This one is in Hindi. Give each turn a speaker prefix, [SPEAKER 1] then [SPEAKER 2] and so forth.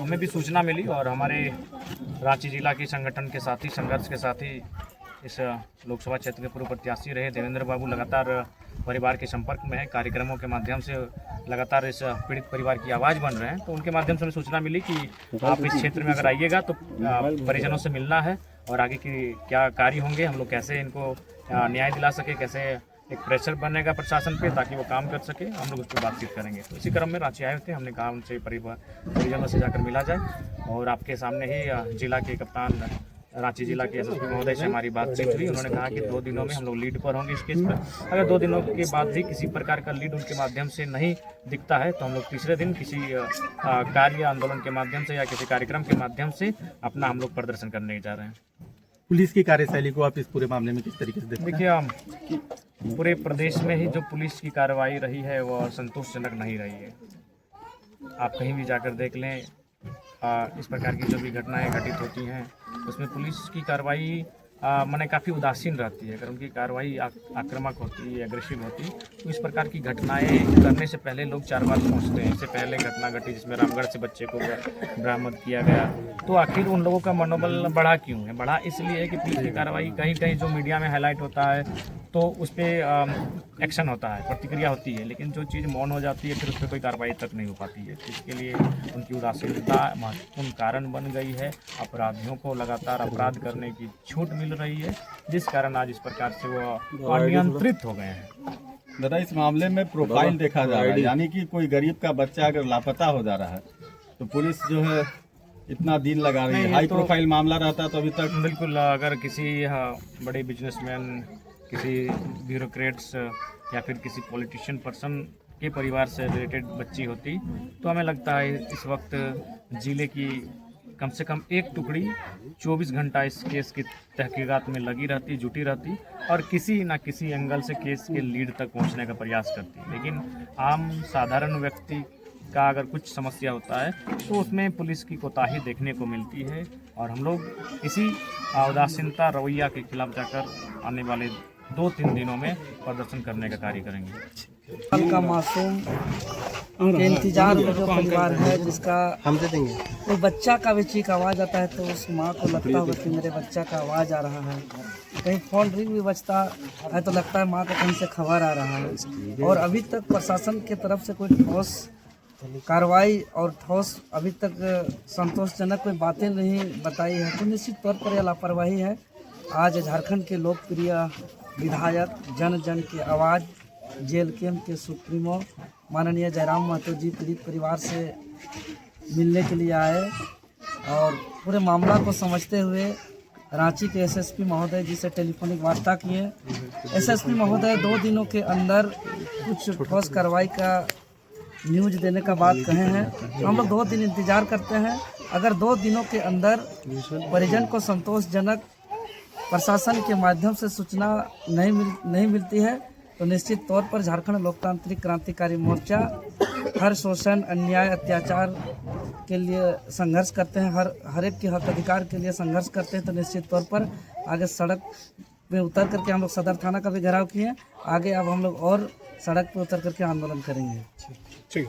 [SPEAKER 1] हमें भी सूचना मिली और हमारे रांची जिला के संगठन के साथी, संघर्ष के साथी, इस लोकसभा क्षेत्र के पूर्व प्रत्याशी रहे देवेंद्र बाबू लगातार परिवार के संपर्क में है। कार्यक्रमों के माध्यम से लगातार इस पीड़ित परिवार की आवाज़ बन रहे हैं। तो उनके माध्यम से हमें सूचना मिली कि आप इस क्षेत्र में अगर आइएगा तो परिजनों से मिलना है और आगे की क्या कार्य होंगे, हम लोग कैसे इनको न्याय दिला सके, कैसे एक प्रेशर बनेगा प्रशासन पे ताकि वो काम कर सके, हम लोग उस पर बातचीत करेंगे। तो इसी क्रम में रांची आए थे, हमने कहा उनसे परिजनों से जाकर मिला जाए और आपके सामने ही जिला के कप्तान, रांची जिला के एसएसपी महोदय से हमारी बातचीत हुई। उन्होंने कहा कि 2 दिनों में हम लोग लीड पर होंगे इस केस पर। अगर 2 दिनों के बाद भी किसी प्रकार का लीड उनके माध्यम से नहीं दिखता है तो हम लोग तीसरे दिन किसी कार्य आंदोलन के माध्यम से या किसी कार्यक्रम के माध्यम से अपना हम लोग प्रदर्शन करने जा रहे हैं।
[SPEAKER 2] पुलिस की कार्यशैली को आप इस पूरे मामले में किस तरीके से देखते हैं?
[SPEAKER 1] देखिए, पूरे प्रदेश में ही जो पुलिस की कार्रवाई रही है वह संतोषजनक नहीं रही है। आप कहीं भी जाकर देख लें, इस प्रकार की जो भी घटनाएं घटित होती हैं उसमें पुलिस की कार्रवाई माने काफ़ी उदासीन रहती है। अगर उनकी कार्रवाई आक्रामक होती है, एग्रेसिव होती है, तो इस प्रकार की घटनाएं करने से पहले लोग 4 बार सोचते हैं। इससे पहले घटना घटी जिसमें रामगढ़ से बच्चे को बरामद किया गया, तो आखिर उन लोगों का मनोबल बढ़ा क्यों है? बढ़ा इसलिए है कि पुलिस की कार्रवाई कहीं कहीं जो मीडिया में हाईलाइट होता है तो उस पर एक्शन होता है, प्रतिक्रिया होती है, लेकिन जो चीज़ मौन हो जाती है फिर उस पर कोई कार्रवाई तक नहीं हो पाती है। इसके लिए उनकी उदासीनता महत्वपूर्ण कारण बन गई है। अपराधियों को लगातार अपराध करने की छूट मिल रही है, जिस कारण आज इस प्रकार से वो अनियंत्रित हो गए हैं।
[SPEAKER 2] दादा, इस मामले में प्रोफाइल देखा जा रहा है, यानी कि कोई गरीब का बच्चा अगर लापता हो जा रहा है तो पुलिस जो है इतना दिन लगा रही है। हाई प्रोफाइल मामला रहता तो अभी तक
[SPEAKER 1] बिल्कुल, अगर किसी बड़े बिजनेसमैन, किसी ब्यूरोक्रेट्स या फिर किसी पॉलिटिशियन पर्सन के परिवार से रिलेटेड बच्ची होती तो हमें लगता है इस वक्त जिले की कम से कम एक टुकड़ी 24 घंटा इस केस की तहकीकात में लगी रहती, जुटी रहती और किसी न किसी एंगल से केस के लीड तक पहुंचने का प्रयास करती। लेकिन आम साधारण व्यक्ति का अगर कुछ समस्या होता है तो उसमें पुलिस की कोताही देखने को मिलती है और हम लोग इसी उदासीनता रवैया के खिलाफ जाकर आने वाले 2-3 दिनों में प्रदर्शन करने का कार्य करेंगे।
[SPEAKER 3] कल का मासूम के इंतजार में जो परिवार है जिसका हम दे देंगे, कोई बच्चा का भी चीख आवाज़ आता है तो उस माँ को लगता होगा कि मेरे बच्चा का आवाज़ आ रहा है। कहीं फोन रिंग भी बजता है तो लगता है माँ को कहीं से खबर आ रहा है। और अभी तक प्रशासन की तरफ से कोई ठोस कार्रवाई और ठोस अभी तक संतोषजनक कोई बातें नहीं बताई है, तो निश्चित तौर पर यह लापरवाही है। आज झारखंड के लोकप्रिय विधायक, जन जन की आवाज़, जेल कैंप के सुप्रीमो माननीय जयराम महतो जी पीड़ित परिवार से मिलने के लिए आए और पूरे मामला को समझते हुए रांची के एसएसपी महोदय जी से टेलीफोनिक वार्ता किए। एसएसपी महोदय 2 दिनों के अंदर कुछ ठोस कार्रवाई का न्यूज देने का बात कहे हैं। हम लोग 2 दिन इंतज़ार करते हैं। अगर 2 दिनों के अंदर परिजन को संतोषजनक प्रशासन के माध्यम से सूचना नहीं मिलती है तो निश्चित तौर पर झारखंड लोकतांत्रिक क्रांतिकारी मोर्चा हर शोषण, अन्याय, अत्याचार के लिए संघर्ष करते हैं, हर एक के हक अधिकार के लिए संघर्ष करते हैं। तो निश्चित तौर पर आगे सड़क पे उतर करके हम लोग सदर थाना का भी घेराव किए। आगे अब हम लोग और सड़क पे उतर करके आंदोलन करेंगे।
[SPEAKER 2] ठीक।